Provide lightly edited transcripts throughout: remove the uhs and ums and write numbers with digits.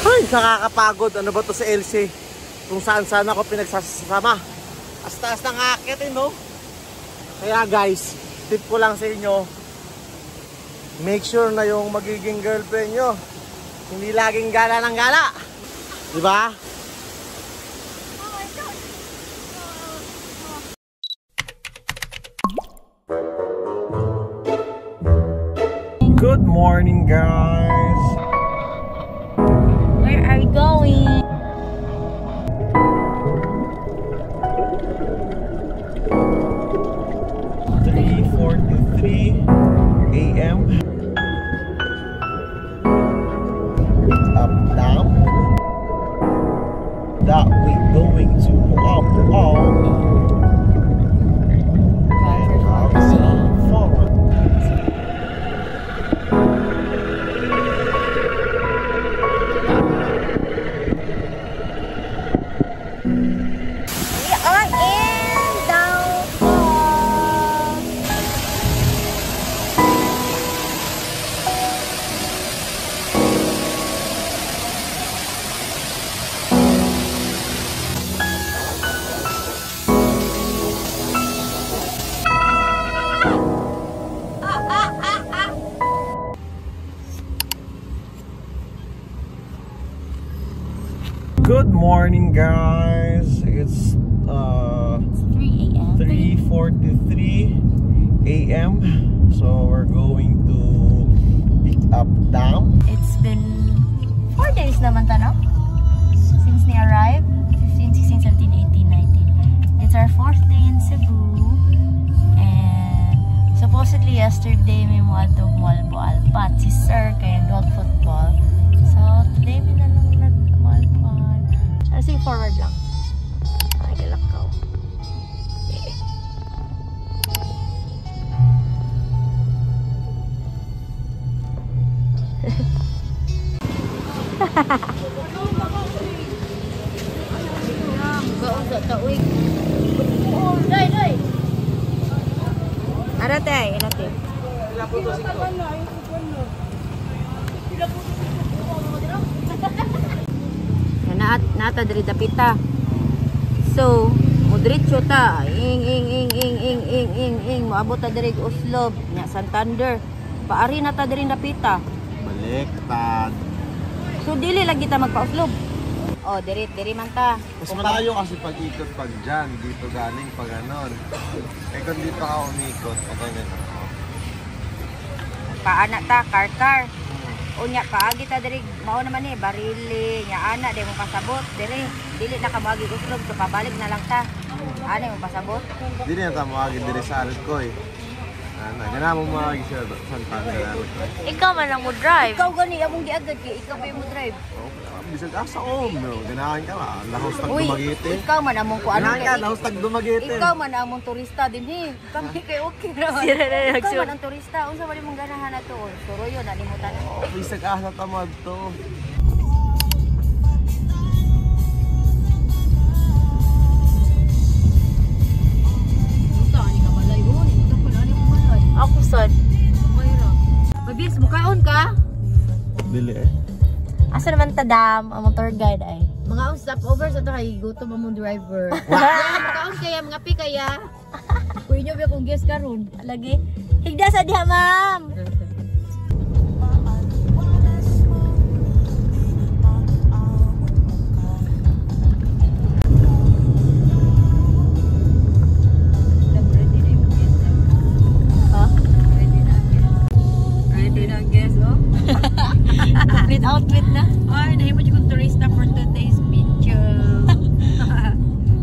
Ay, nakakapagod. Ano ba to sa LC? Kung saan ako pinagsasama. Taas ng aakitin, no? Kaya guys, tip ko lang sa inyo, make sure na yung magiging girlfriend nyo hindi laging gala ng gala. Diba? Good morning, guys. Where are you going? AM. Up down. That we going to up and have some fun. We are in downfall. Good morning, guys. It's 3 a.m. 3:43 a.m. So we're going to pick up Dam. It's been 4 days naman no? Since we arrived. 15, 16, 17, 18, 19. It's our 4th day in Cebu. And supposedly yesterday may mga dog malbo alpat. Si Sir kaya dog football. So today may na lang nagmalpan. Sige forward lang. Ay, galakaw. Arate, arate. Nata diri dapita. So, modretso ta. Ing moabot ta diri Uslob, nya Santander. Paari na ta diri dapita. Baliktad. So dili lagi ta magpa-Uslob. Oh, diri man ta. Mas malayo kasi pag ikot pag dyan, dito galing pag ganon. Eh kung dito ka umikot, okay na. Paana ta, car. Unya paagi ta diri mao naman ni barili nya ana di mo pasabot diri dili na ka moagi Uslob so pabalik na lang ta. Ana mo pasabot? Dili na ta moagi diri sa Alcoy. Ana gana mo moagi sa Santander. Ikaw man lang mo drive. Ikaw gani among giagad kay ikaw pa mo drive. Bisag asa no. Ganahan ka ba? Lahos tag dumagitin. Ikaw man among ko ano kay. Lahos tag dumagitin. Ikaw man among turista dinhi. Kami kay okay ra. Ikaw man ang turista unsa man imong ganahan ato? Suroyo na limutan. Bisag asa tamad to. Ako sad. Mayra. Mabis mukaon ka? Dili Asa naman ta Dam, ang tour guide ay. Mga stopover sa to kay gutom mo driver. Mukaon kaya mga pi kaya. Kuy nyo ba kung guest karon? Lagi. Higda sa diha ma'am. Complete outfit na. Ay, nahimo jud kong turista for today's picture.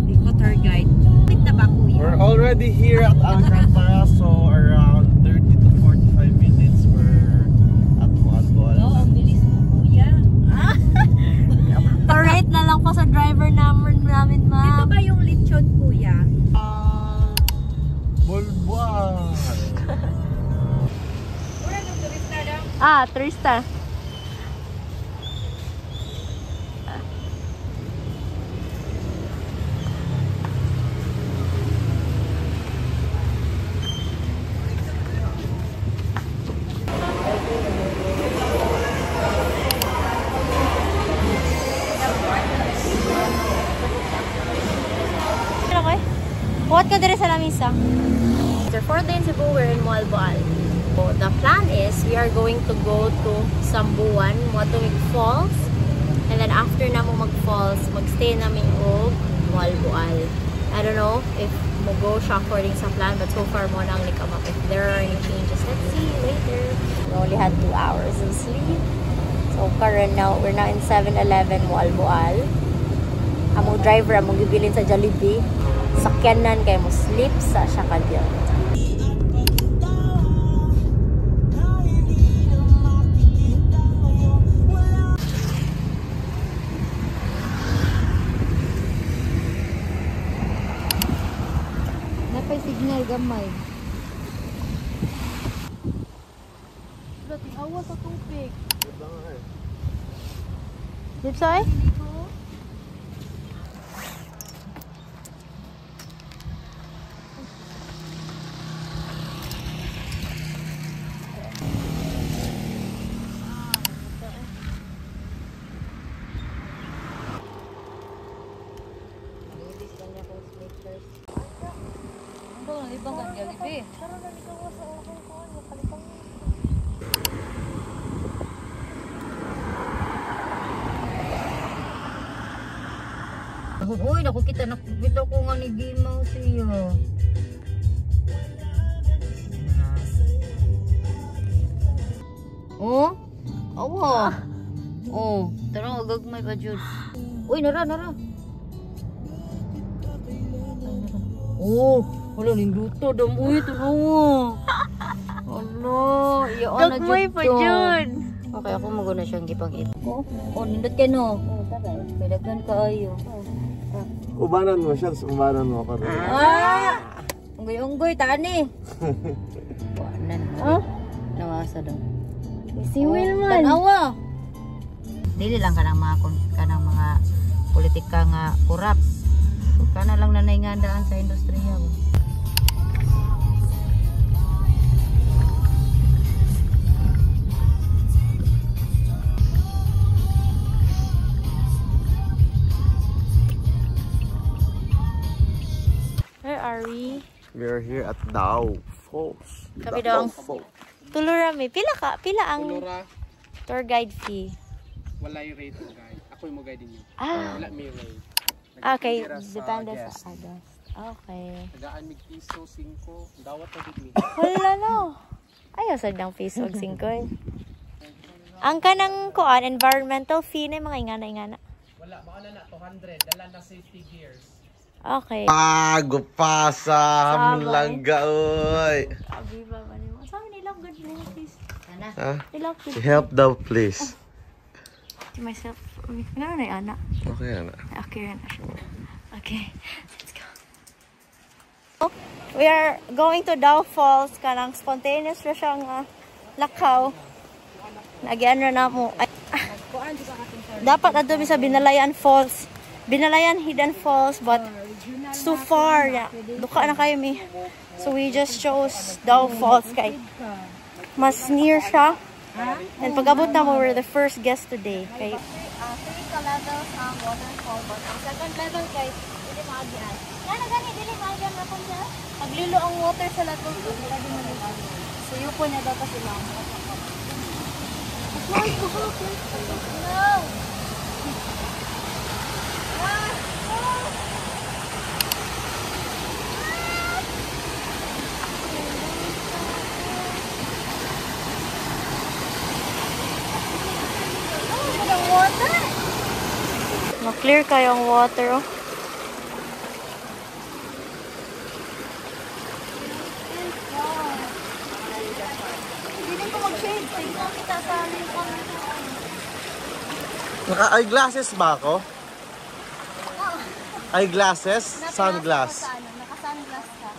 Di ko tour guide. Wait na ba kuya? We're already here at Alcantara, so around 30 to 45 minutes we're at Moalboal. Oh, ang bilis mo kuya. Correct na lang po sa driver namin ma'am. Ito ba yung lechon kuya? Bulbual. Wala ng turista daw? Turista. Liwat ka dire sa lamisa. After 4 days in Cebu, we're in Malboal. So, the plan is we are going to go to Sambuan, Motuig Falls. And then after na mo mag-falls, magstay namin og Malboal. I don't know if mo go siya according sa plan, but so far mo nang come up. If there are any changes, let's see later. We only had 2 hours of sleep. So current now, we're now in 7-Eleven Malboal. Among driver, among gibilin sa Jollibee. Sakyanan kay mo sleep sa Shakadil. Napay signal gamay. Dating awas sa tubig. Dipsay? Ibang ang Jollibee. Uy, nakukita ko nga ni Gimaw siya. Oh? Awa. Oh, tara gagmay pa jud. Uy, nara. Oh, wala ninduto dam uy tunawa. Ano, iya ana jud. Gagmay pa jud. Okay, ako maguna siyang gipang-ip. Oh, nindot kay no. Oh, tara. Padagan kaayo. Ubanan mo siya, ubanan mo ako. Unggoy, tani. Wanan. Nawasa daw. Si Wilman. Tanawa. Dili lang kanang mga politika nga kurap. Kana lang nanay nga daan sa industriya. Where are we? We are here at Dao Falls. Kami daw. Tulurami. Pila ang Tulura, tour guide fee? walay rate ang guide. Ako yung mag-guide niyo. Wala may rate. Okay, Nagtitira depende guest. sa August. Okay. Tagaan mig piso 5, dawat na gid mi. Wala no. Ayaw sa dang piso og 5. Ang kanang kuan environmental fee na mga ingana. Wala, baka na 200, dala na safety gears. Okay. Bago pa sa Hamlanga, oy. Abi ba ba nimo? Sabi nila good name please. Ana. Ha? Nila good. Help daw, please. To myself. Ano na ana? Okay, ana. Okay, ana. Okay. Let's go. We are going to Dao Falls. Kanang spontaneous na siyang lakaw. Nagyan na mo. Dapat ato mi sa Binalayan Falls. Binalayan Hidden Falls, but it's too far. Yeah. Duka na kayo mi. So we just chose Dao Falls kay mas near siya. And pag-abot na mo, we're the first guest today. Kay 3 ka-levels ang waterfall, but ang second level kay dili maagian. Gani dili maagian ra kun siya. Paglilo ang water sa latong so yupo na daw pa sila. No. Ma-clear kayong water, oh. Hindi ko mag-shade. Tignan kita sa amin. Naka-eyeglasses ba ako? Eyeglasses? Sunglass? Naka-sunglass ka.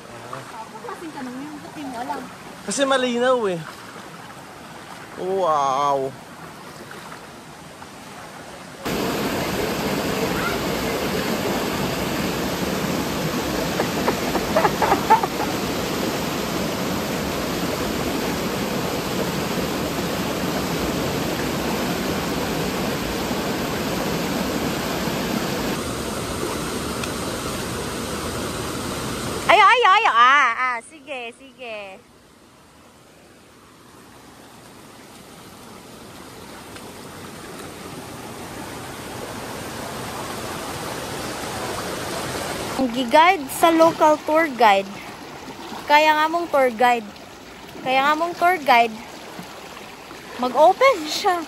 Kasi ka nang yung puting mo alam. Kasi malinaw eh. Wow! sige, sige. Ang giguide sa local tour guide. Kaya nga mong tour guide. Mag-open siya.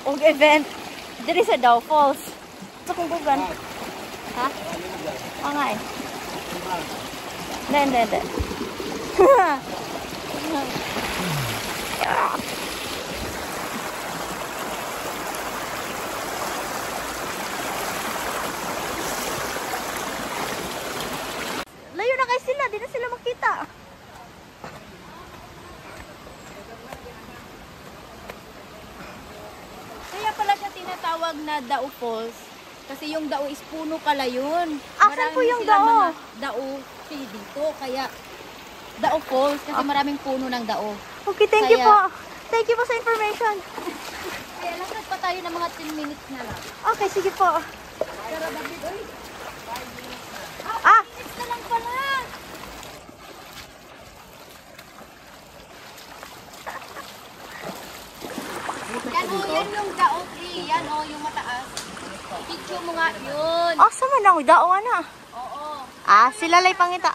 Og event. Diri sa Daw Falls. Sa kung gugan. Ha? Nga eh. Hindi. Layo na kayo sila. Di na sila makita. Kaya pala siya tinatawag na Dao Falls. Kasi yung dao is puno pala yun. Asan po yung dao? Dao dito. Kaya Dao Falls. Kasi maraming puno ng dao. Okay, thank you po. Thank you po sa information. Kaya lakad pa tayo ng mga 10 minutes na lang. Okay, sige po. Pero David, oy. 5 minutes na lang pala. Yan o, yan yung dao tree. Yan o, yung mataas. Picture mo nga yun. Oh, saan man ako? Dao na. Oo. Sila lay pangita.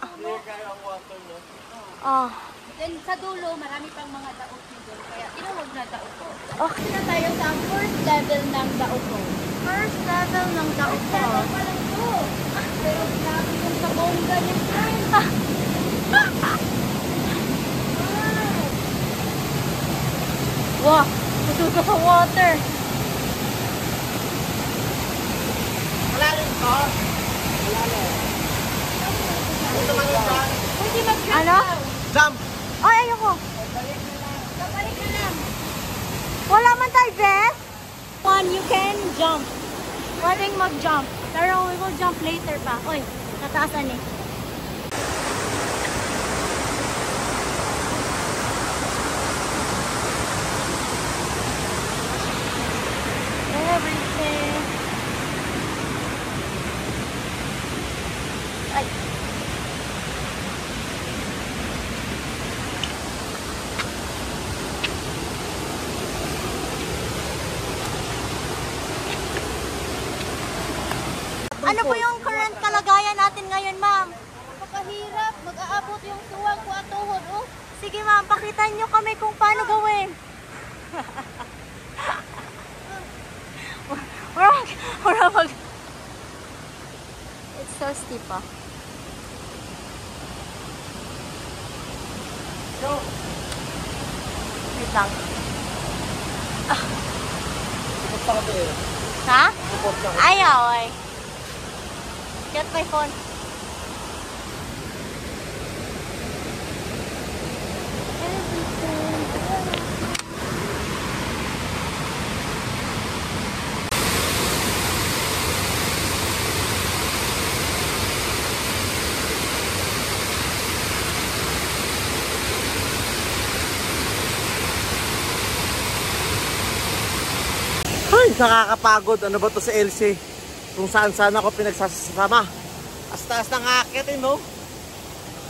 Oh. Then sa dulo, marami pang mga dao doon. Kaya tinawag na dao ko. Okay na tayo sa first level ng dao ko. First level ng dao ko. First level pa lang to. Pero grabe yung sa bongga niya. Wow, kusog ka sa water. Malalim ko. Malalim. Gusto man yung jump? Pwede mag-jump. Ano? Jump! Ay, ayoko. Babalik na lang. Wala man tayo, Beth. You can jump. Pwedeng mag-jump. Pero we will jump later pa. Oy, nataasan eh. Everything. Ay. Ano po yung current kalagayan natin ngayon, ma'am? Napakahirap. Mag-aabot yung tuwag ko at tuhod, oh. Sige, ma'am. Pakitan nyo kami kung paano gawin. Wala mag... It's so steep, ah. Wait lang. Ha? Ayaw, ay. Get my phone. Ay, nakakapagod. Ano ba to sa LC? Kung saan ako pinagsasama. As taas ng aakitin, no?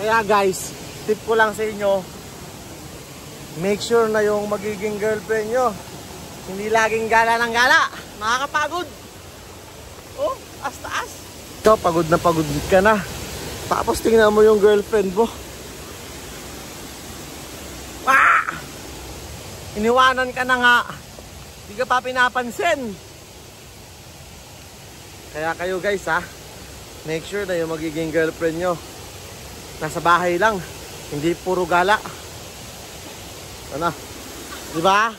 Kaya guys, tip ko lang sa inyo, make sure na yung magiging girlfriend nyo hindi laging gala ng gala. Nakakapagod. Oh, as taas. Ikaw, pagod na pagod ka na. Tapos tingnan mo yung girlfriend mo. Ah! Iniwanan ka na nga. Hindi ka pa pinapansin. Kaya kayo guys, ha, make sure na yung magiging girlfriend nyo nasa bahay lang, hindi puro gala. Ano? Diba?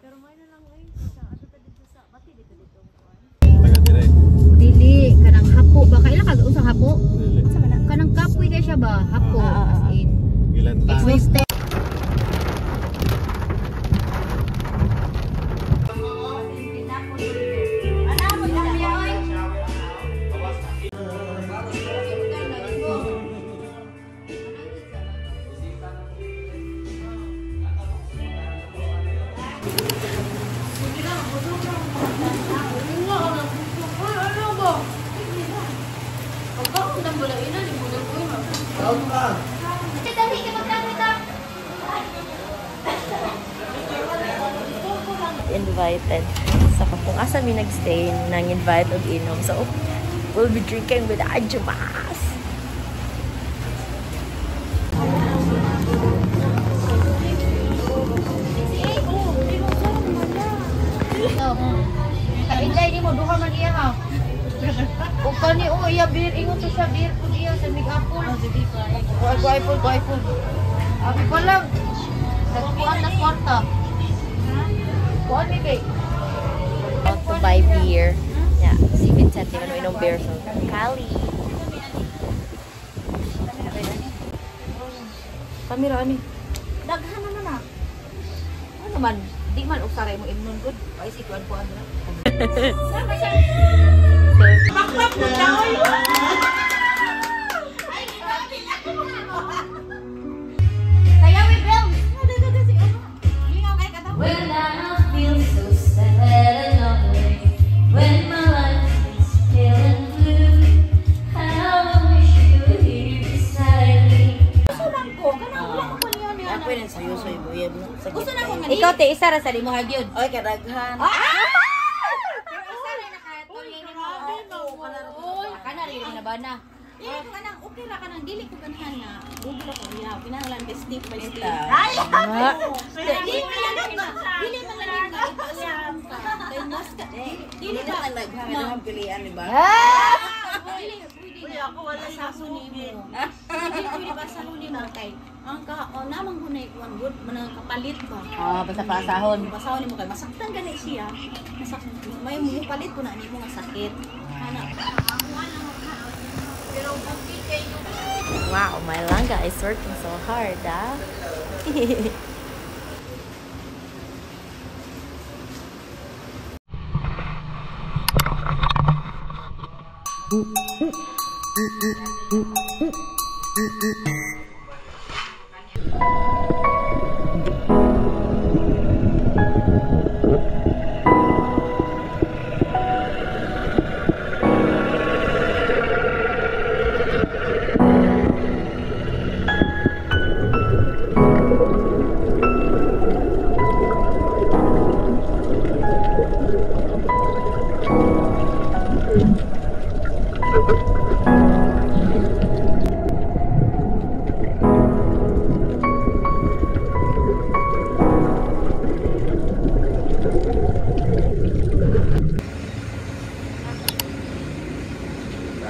Pero ngayon na lang ay sa ato ta dito sa bati dito kuan. Dili kanang hapo ba kailan ka usang hapo? Sa man kanang kapoy kay siya ba? Hapo as in. Gilanta. Twisted. Invited sa kung asa mi nagstay nang invite og inom, so we'll be drinking with Ajumas. Kainday ni mo duha man iya ha. O kani o iya beer ingon to sa beer pud iya sa Mig Apple. Sige pa. Go iPhone. Abi pa lang. Nagkuan na kwarta. Kuan mi kay. Want to buy beer. Yeah, si Vincent yung inom beer so Cali. Kamera ani. Daghan na na. Ano man, di man usaray mo imnon good. Ay si kuan ko ana. Bakbak mo daoy. Kaya we build. When I feel so sad and lonely, when my life is pale and blue, how I wish you were here beside me. Ako yung seryoso yung buyab no? Gusto na ko nga. Ikaw te isa ra sa limo hagyod. Oy, kadaghan. Pero isa ra nakatuloy ni mo. Kana rin na ba na? Eh, kung anang okay ra kanang dili ko ganahan nga. Google ko iya, kinahanglan ka step by step. Ay! Dili man lang nga kay mas ka. Dili na ang daghan ang pilian, di ba? Uy, ako wala sa suni mo. Hindi pwede ba sa suni mo kay ang namang hunay kuan good manang kapalit ba. Basta pasahon. Pasahon mo kay masaktan gani siya. Masaktan may mupalit ko na nimo nga sakit. Ana. Pero pagkikay Wow, my langga is working so hard, ah.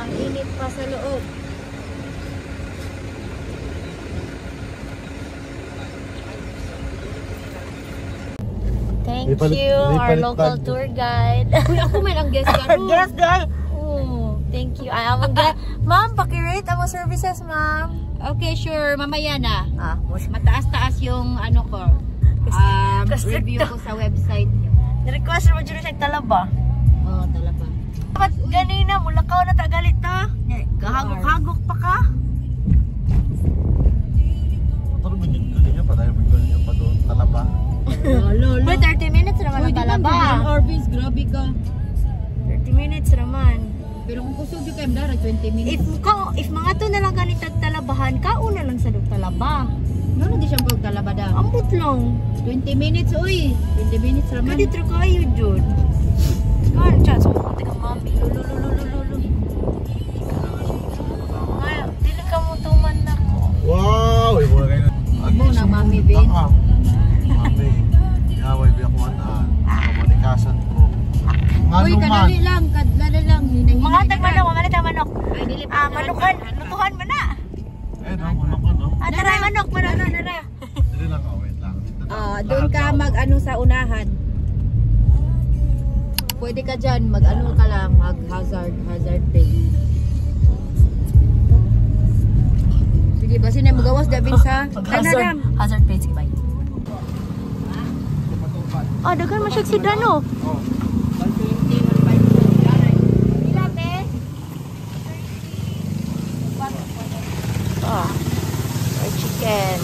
ang init pa sa loob. Thank you, our local tour guide. Uy, ako man ang guest ka ro. Yes, guys. Oh, thank you. I am a guest. Ma'am, paki-rate ang mga services, ma'am. Okay, sure. Mamaya na. Mas Mataas-taas yung ano ko. Review ko sa website niyo. request mo dyan siya talaba. Oh, talaga. Ba't ganina, mulakaw na tagalit ta? Kahagok-hagok pa ka? Pero binigyan pa tayo, binigyan pa doon, talaba. But 30 minutes naman ang talaba. Orvis, grabe ka. 30 minutes naman. Pero kung kusog yung kayo dara, 20 minutes. If mga to na lang ganitag talabahan, kauna lang sa talaba. Ano di siya talaba daw? Ambot lang. 20 minutes, uy. 20 minutes naman. Pwede tro kayo, Jud. Kan, chance mo kung tika mami. Lulululululu. Ngayon, dili ka mo tuman na ko. Wow! Ibo na kayo. Mo na, Mami Ben. Mami, ihaway biya ko anaan. Kamanikasan ko. Uy, kadali lang, hinahinay. Mga tagmanok, mga nita manok. Ay, dili pa. Manukan, lutuhan mo na. Eh, no, ano ko, no? Tara, manok, tara. Dili lang ka, wait lang. Ito na. Doon ka mag-ano sa unahan. Pwede ka dyan, mag-ano ka lang, mag-hazard pay. Sige, basi na magawas David sa Tanadam. Hazard pay, sige, bye. Dagan masyag si Dano. Ilan, eh? Fried chicken.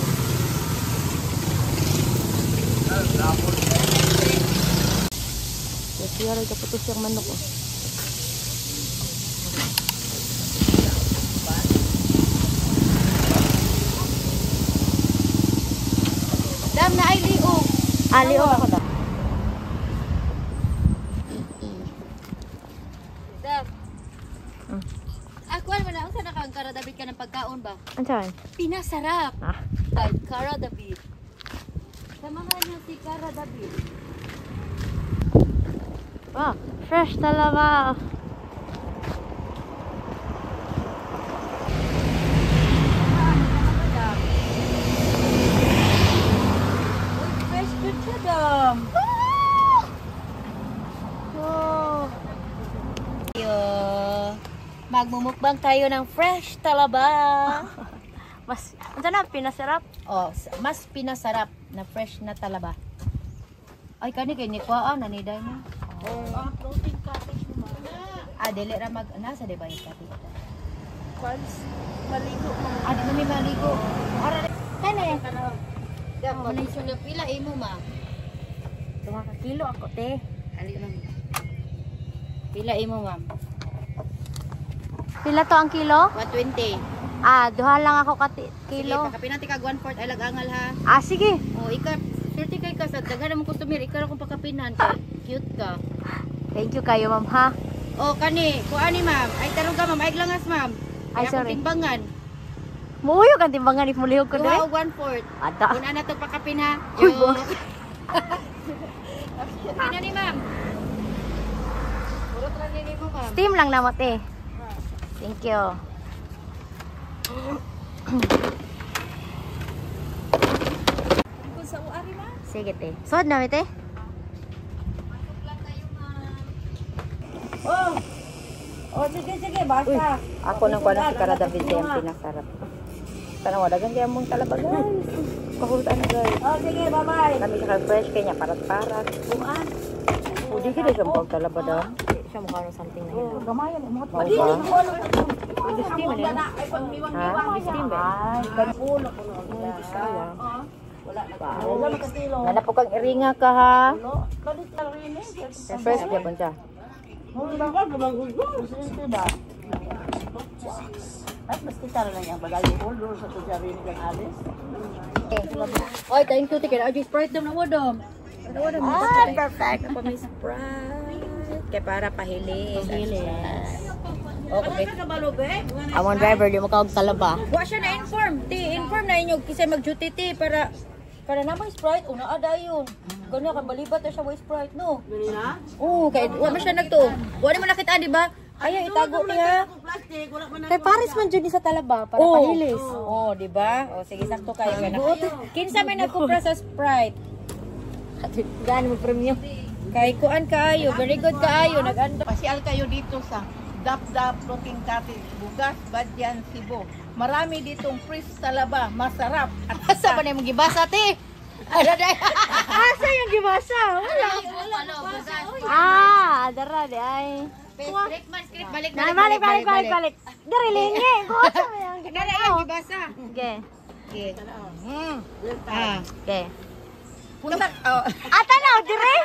Kasi yara kaputos yung manok. Dam na ay liog. Liog ako daw. Dam. Ako mo na ang sana kang Cara David ka ng pagkaon ba? Ansan? Pinasarap. Kay Cara David. Samahan niyo si Cara David. Fresh talaga. Fresh good siya, Dam. Magmumukbang tayo ng fresh talaba. Ansan na? Pinasarap? Mas pinasarap na fresh na talaba. Ay, kani kay ni kuhaan na ni Dana. Protein cottage mo. Dili ra mag nasa di ba yung cottage? Maligo mo. Di man ni maligo. Ara kani. Dapat ni sunod pila imo ma. 2 kilo ako, te. Ali lang. Pila imo ma'am? Pila to ang kilo? 120. Duha lang ako Sige, kilo. pakapinanti ka 1/4 ay lagangal ha. Sige. Ikaw, swerte kay ka sa daghan namang customer, ikaw akong pakapinan kay cute ka. Thank you kayo, ma'am, ha? Kani, kuani ma'am. Ay taruga ma'am, ay langas ma'am. Ay, Kaya sorry. akong timbangan. Muuyog ang timbangan if mulihog ko Duha doon. o 1/4. Ada. Una na to pakapin ha. Uy, boss. Okay na ni ma'am. Puro tra ni mo ma'am. Steam lang namot eh. Thank you. Kung sa uari ma'am. Sige, te. Sod na, te. Sige, basta. Ako nang kuha na si Cara David yung pinasarap. Sana wadagan kaya mong talaba, guys. Kahurutan na, guys. Sige, bye-bye. Kami ka fresh kanya parat-parat. Buwan. Pwede ka siya mong talaba daw. Siya mukha ng something na yun. Gamayan, mo ba? Pwede steam, ano yun? Ha? Pwede steam, ba? Wala po kang iringa ka, ha? Fresh kaya po siya. Oy, thank you tikin. Ay, Sprite dam na wadom. Perfect. Ako may Sprite. Kaya para pahilis. Okay. Among driver, di mo kawag talaba. Wa siya na-inform. Inform na inyo kisay mag-duty para namang Sprite. Una ada yun. Ganyan ka, balibat na siya with Sprite, no? Ganyan na? Oo, kaya wa man siya nagtuog. Wa di man nakita, di ba? Kaya itago niya. Kay Paris man dyan sa talaba para pahilis. Oo, di ba? O, sige, sakto kayo. Kinsa may nagkupra sa Sprite? Gano'n mo premium. Kay kuan kaayo, very good kaayo. Nag-anda. Pasyal kayo dito sa Dap-Dap Floating Cottage, Bugas, Badyan, Cebu. Marami ditong fresh talaba, masarap. At Asa ba na yung gibasa, te? Asa yung gibasa? Wala. Dara di ay. Balik Balik. Dari lingi. Kuha mo yung Nara yung gibasa. Okay. Okay. punta, Tanaw, dire.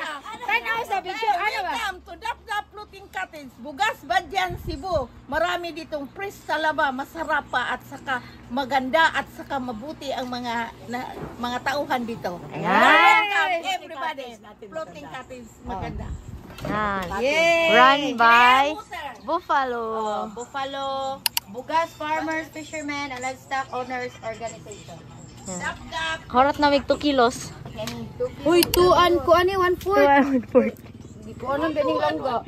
Tanaw sa video. Ano ba? welcome to Dap-Dap Floating Cottage, Bugas, Badyan, Cebu. Marami ditong fresh talaba, masarap pa at saka maganda at saka mabuti ang mga tauhan dito. Welcome everybody. Floating Cottage, maganda. Yay! Run by Buffalo. Buffalo, Bugas Farmers, Fishermen, and Livestock Owners Organization. Korot na mig 2 kilos. Uy, tuan ko ani 1/4. 1/4. Hindi ko alam ganing langga.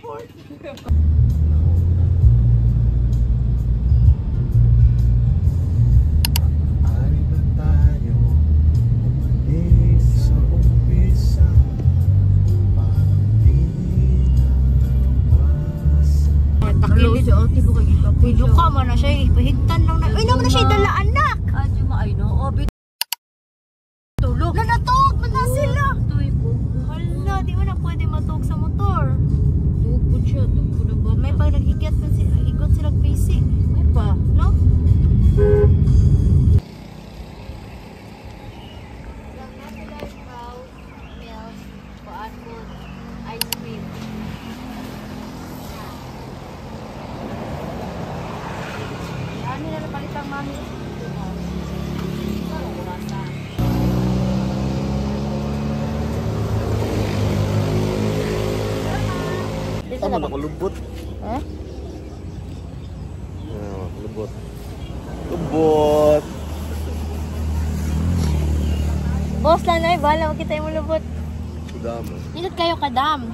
naman na siya. Higtan lang na. Uy, naman na siya dala anak. Adyo ma, ay no. Obi. Tulog. Nanatog man na sila. Tuy po. Hala, di mo na pwede matog sa motor. Tugod siya. Tugod na ba? May pag naghigat na sila, igot sila PC. May pa. No? Ice cream. Ano na napalitang mami? Tama na ko lubot. Eh? Lubot. Lubot. Boss lang na, bahala mo kita yung lubot. Damo. Ingat kayo kadam.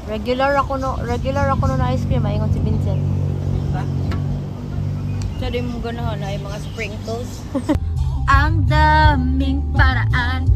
Regular ako no na ice cream, ingon si Vincent. Sa di mo ganahan ay mga sprinkles. Ang daming paraan